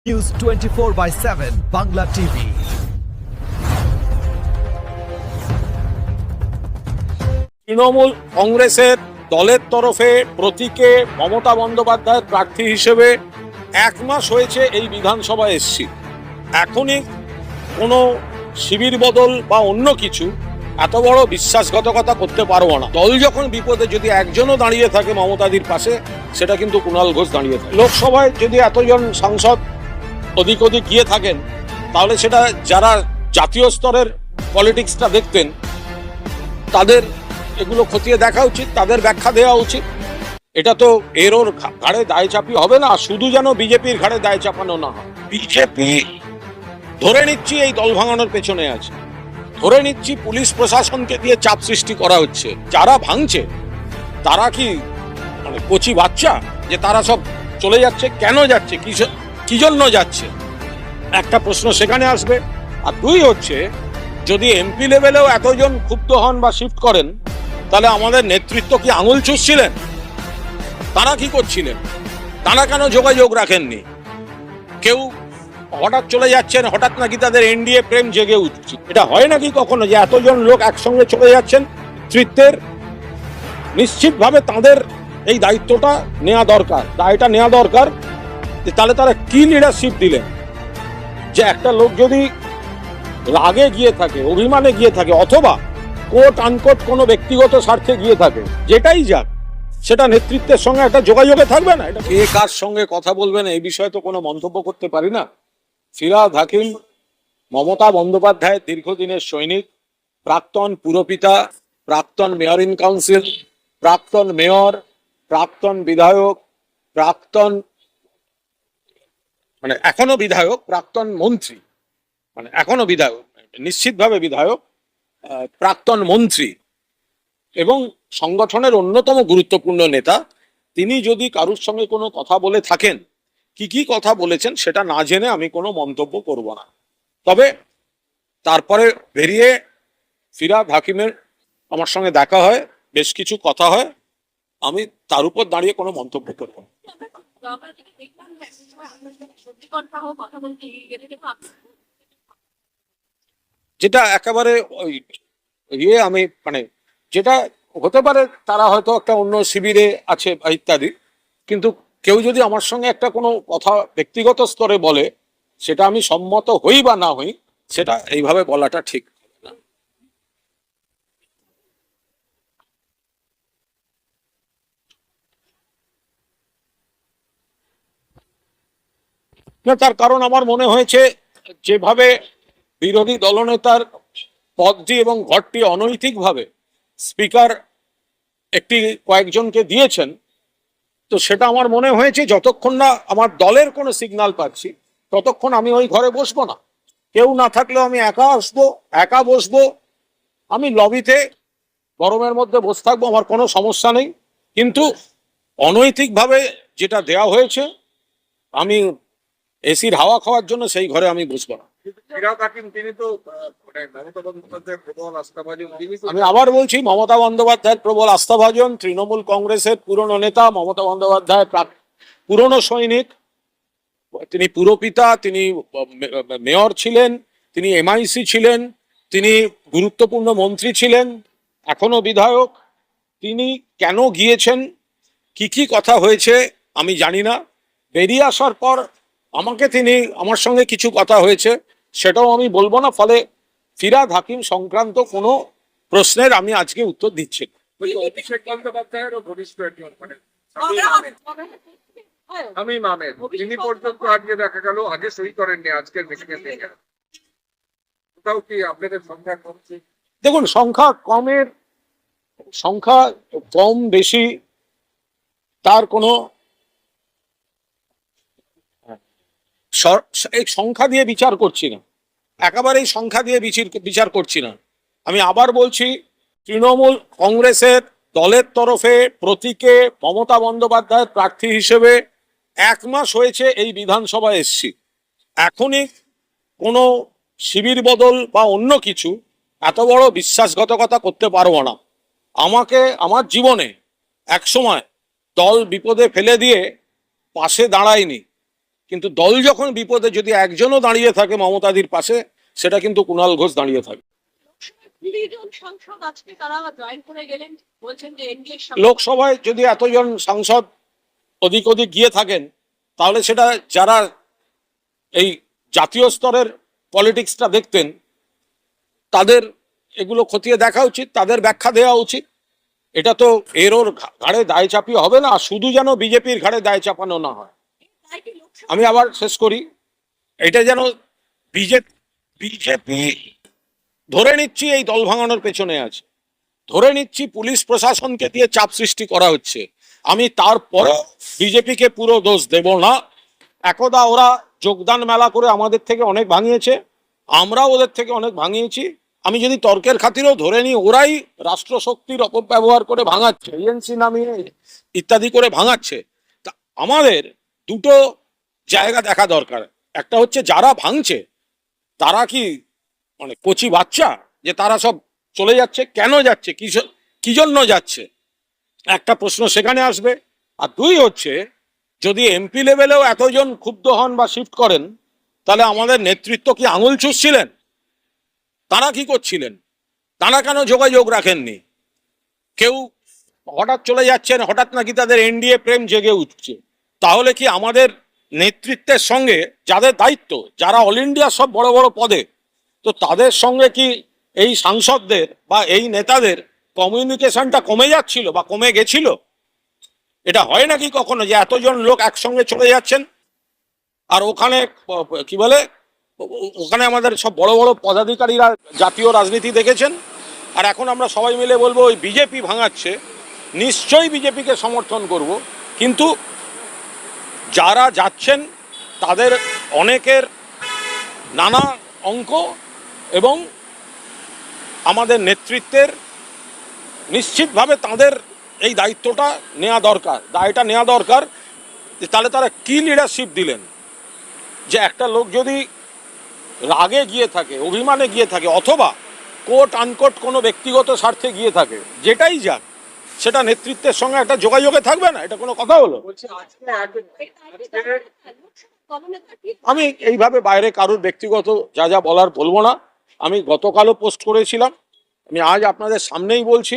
News 24/7 Bangla TV. Trinamool কংগ্রেসের দলের তরফে প্রতীকে মমতা বন্দ্যোপাধ্যায়ের প্রার্থী হিসেবে 1 মাস হয়েছে এই বিধানসভায় এসছি। এখনই কোনো শিবির বদল বা অন্য কিছু এত বড় বিশ্বাসঘাতকতা করতে পারবো না। দল যখন বিপদে যদি একজনও দাঁড়িয়ে থাকে মমতাদির পাশে, সেটা কিন্তু কুণাল ঘোষ দাঁড়িয়ে থাকে। লোকসভায় যদি এতজন সাংসদ ওদিক ওদিক গিয়ে থাকেন, তাহলে সেটা যারা জাতীয় স্তরের পলিটিক্সটা দেখতেন তাদের এগুলো খতিয়ে দেখা উচিত, তাদের ব্যাখ্যা দেওয়া উচিত। এটা তো ওর ঘাড়ে দায় চাপি হবে না, শুধু যেন বিজেপির ঘাড়ে দায় চাপানো না হয়। বিজেপি ধরে নিচ্ছি এই দল ভাঙানোর পেছনে আছে, ধরে নিচ্ছি পুলিশ প্রশাসনকে দিয়ে চাপ সৃষ্টি করা হচ্ছে। যারা ভাঙছে তারা কি মানে কচি বাচ্চা যে তারা সব চলে যাচ্ছে? কেন যাচ্ছে, কি জন্য যাচ্ছে? একটা প্রশ্ন সেখানে আসবে। আর 2 হচ্ছে, যদি এমপি লেভেলেও এতজন ক্ষুব্ধ হন বা শিফট করেন, তাহলে আমাদের নেতৃত্ব কি আঙুল চুষছিলেন? তারা কি করছিলেন? তারা কেন যোগাযোগ রাখেননি? কেউ হঠাৎ চলে যাচ্ছেন, হঠাৎ নাকি তাদের এনডিএ প্রেম জেগে উঠছে। এটা হয় নাকি কখনো যে এতজন লোক একসঙ্গে চলে যাচ্ছেন? নেতৃত্বের নিশ্চিতভাবে তাদের এই দায়িত্বটা নেওয়া দরকার, দায়টা নেওয়া দরকার। তাহলে তারা কি লিডারশিপ দিলেন? যে একটা লোক যদি রাগে গিয়ে থাকে, অভিমানে গিয়ে থাকে, অথবা কোট আনকোট কোনো ব্যক্তিগত স্বার্থে গিয়ে থাকে, যেটাই যাক, সেটা নেতৃত্বের সঙ্গে একটা যোগাযোগে থাকবে না? এটা কে কার সঙ্গে কথা বলবেন এই বিষয়ে তো কোনো মন্তব্য করতে পারি না। ফিরহাদ হাকিম মমতা বন্দ্যোপাধ্যায়ের দীর্ঘদিনের সৈনিক, প্রাক্তন পুরপিতা, প্রাক্তন মেয়র ইন কাউন্সিল, প্রাক্তন মেয়র, প্রাক্তন বিধায়ক, প্রাক্তন মানে এখনো বিধায়ক, প্রাক্তন মন্ত্রী, মানে এখনো বিধায়ক, নিশ্চিতভাবে বিধায়ক, প্রাক্তন মন্ত্রী এবং সংগঠনের অন্যতম গুরুত্বপূর্ণ নেতা। তিনি যদি কারুর সঙ্গে কোনো কথা বলে থাকেন, কি কথা বলেছেন সেটা না জেনে আমি কোনো মন্তব্য করব না। তবে তারপরে বেরিয়ে ফিরহাদ হাকিমের আমার সঙ্গে দেখা হয়, বেশ কিছু কথা হয়, আমি তার উপর দাঁড়িয়ে কোনো মন্তব্য করব না। যেটা একেবারে আমি মানে যেটা হতে পারে তারা হয়তো একটা অন্য শিবিরে আছে ইত্যাদি, কিন্তু কেউ যদি আমার সঙ্গে একটা কোনো কথা ব্যক্তিগত স্তরে বলে, সেটা আমি সম্মত হই বা না হই, সেটা এইভাবে বলাটা ঠিক না। তার কারণ আমার মনে হয়েছে যেভাবে বিরোধী দলনেতার পদটি এবং ঘরটি অনৈতিকভাবে স্পিকার কয়েকজনকে দিয়েছেন, তো সেটা আমার মনে হয়েছে যতক্ষণ না আমার দলের কোনো সিগন্যাল পাচ্ছি, ততক্ষণ আমি ওই ঘরে বসবো না। কেউ না থাকলেও আমি একা আসবো, একা বসবো। আমি লবিতে গরমের মধ্যে বসে থাকবো, আমার কোনো সমস্যা নেই। কিন্তু অনৈতিকভাবে যেটা দেয়া হয়েছে, আমি এসির হাওয়া খাওয়ার জন্য সেই ঘরে আমি বসবো না। আমি আবার বলছি, মমতা বন্দ্যোপাধ্যায়ের প্রবল আস্থাভাজন, তৃণমূল কংগ্রেসের পুরনো নেতা, মমতা বন্দ্যোপাধ্যায়ের পুরনো সৈনিক, তিনি পুরপিতা, তিনি মেয়র ছিলেন, তিনি এমআইসি ছিলেন, তিনি গুরুত্বপূর্ণ মন্ত্রী ছিলেন, এখনো বিধায়ক। তিনি কেন গিয়েছেন, কি কথা হয়েছে আমি জানি না। বেরিয়ে আসার পর আমার সঙ্গে কিছু কথা হয়েছে, সেটাও আমি বলবো না। ফলে ফিরহাদ হাকিম সংক্রান্ত কোনো প্রশ্নের আমি আজকে উত্তর দিচ্ছি না। অভিষেক বন্দ্যোপাধ্যায়েরও ঘনিষ্ঠ একজন মানে তিনি পর্যন্ত আজকে দেখা গেল আগে সই করেননি আজকের মিটিং এ থেকে। কোথাও কি আপনাদের সংখ্যা কমছে? দেখুন, সংখ্যা কম বেশি তার কোনো এই সংখ্যা দিয়ে বিচার করছি না, একেবারেই সংখ্যা দিয়ে বিচার করছি না। আমি আবার বলছি, তৃণমূল কংগ্রেসের দলের তরফে প্রতীকে মমতা বন্দ্যোপাধ্যায়ের প্রার্থী হিসেবে 1 মাস হয়েছে এই বিধানসভায় এসছি। এখনই কোনো শিবির বদল বা অন্য কিছু এত বড় বিশ্বাসঘাতকতা করতে পারবো না। আমার জীবনে একসময় দল বিপদে ফেলে দিয়ে পাশে দাঁড়ায়নি, কিন্তু দল যখন বিপদে যদি একজনও দাঁড়িয়ে থাকে মমতাদির পাশে, সেটা কিন্তু কুণাল ঘোষ দাঁড়িয়ে থাকে। সাংসদ আজকে তারা জয়েন করে গেলেন, বলছেন যে এনডিএ লোকসভায় যদি এতজন সাংসদ ওদিক ওদিক গিয়ে থাকেন, তাহলে সেটা যারা এই জাতীয় স্তরের পলিটিক্সটা দেখতেন তাদের এগুলো খতিয়ে দেখা উচিত, তাদের ব্যাখ্যা দেওয়া উচিত। এটা তো এর ওর ঘাড়ে দায় চাপিয়ে হবে না, শুধু যেন বিজেপির ঘাড়ে দায় চাপানো না হয়। আমি আবার শেষ করি, এটা যেন বিজেপি ধরে নিচ্ছি এই দল ভাঙানোর পেছনে আছে, ধরে নিচ্ছি পুলিশ প্রশাসনকে দিয়ে চাপ সৃষ্টি করা হচ্ছে, আমি তারপরে বিজেপিকে পুরো দোষ দেব না। একদা ওরা যোগদান মেলা করে আমাদের থেকে অনেক ভাঙিয়েছে, আমরাও ওদের থেকে অনেক ভাঙিয়েছি। আমি যদি তর্কের খাতিরেও ধরে নিই ওরাই রাষ্ট্রশক্তির অপব্যবহার করে ভাঙাচ্ছে, এজেন্সি নামিয়ে ইত্যাদি করে ভাঙাচ্ছে, তা আমাদের দুটো জায়গা দেখা দরকার। একটা হচ্ছে যারা ভাঙছে তারা কি মানে কচি বাচ্চা যে তারা সব চলে যাচ্ছে, কেন যাচ্ছে, কি জন্য যাচ্ছে, একটা প্রশ্ন সেখানে আসবে। আর দুই হচ্ছে যদি এমপি লেভেলেও এতজন ক্ষুব্ধ হন বা শিফট করেন, তাহলে আমাদের নেতৃত্ব কি আঙুল চুষছিলেন? তারা কি করছিলেন? তারা কেন যোগাযোগ রাখেননি? কেউ হঠাৎ চলে যাচ্ছেন, হঠাৎ নাকি তাদের এনডিএ প্রেম জেগে উঠছে, তাহলে কি আমাদের নেতৃত্বের সঙ্গে যাদের দায়িত্ব, যারা অল ইন্ডিয়া সব বড় বড় পদে, তো তাদের সঙ্গে কি এই সাংসদদের বা এই নেতাদের কমিউনিকেশনটা কমে যাচ্ছিল বা কমে গেছিল? এটা হয় নাকি কখনো যে এতজন লোক একসঙ্গে চলে যাচ্ছেন আর ওখানে কি বলে, ওখানে আমাদের সব বড় বড় পদাধিকারীরা জাতীয় রাজনীতি দেখেছেন, আর এখন আমরা সবাই মিলে বলবো ওই বিজেপি ভাঙাচ্ছে, নিশ্চয়ই বিজেপিকে সমর্থন করব, কিন্তু যারা যাচ্ছেন তাদের অনেকের নানা অঙ্ক এবং আমাদের নেতৃত্বের নিশ্চিতভাবে তাদের এই দায়িত্বটা নেওয়া দরকার, দায়টা নেওয়া দরকার। তাহলে তারা কি লিডারশিপ দিলেন যে একটা লোক যদি রাগে গিয়ে থাকে, অভিমানে গিয়ে থাকে, অথবা কোট আনকোট কোনো ব্যক্তিগত স্বার্থে গিয়ে থাকে, যেটাই যাক সেটা নেতৃত্বের সঙ্গে একটা যোগাযোগে থাকবে না, এটা কোনো কথা হলো? আমি এইভাবে বাইরে কারুর ব্যক্তিগত যা যা বলার বলবো না। আমি গতকালও পোস্ট করেছিলাম, আমি আজ আপনাদের সামনেই বলছি,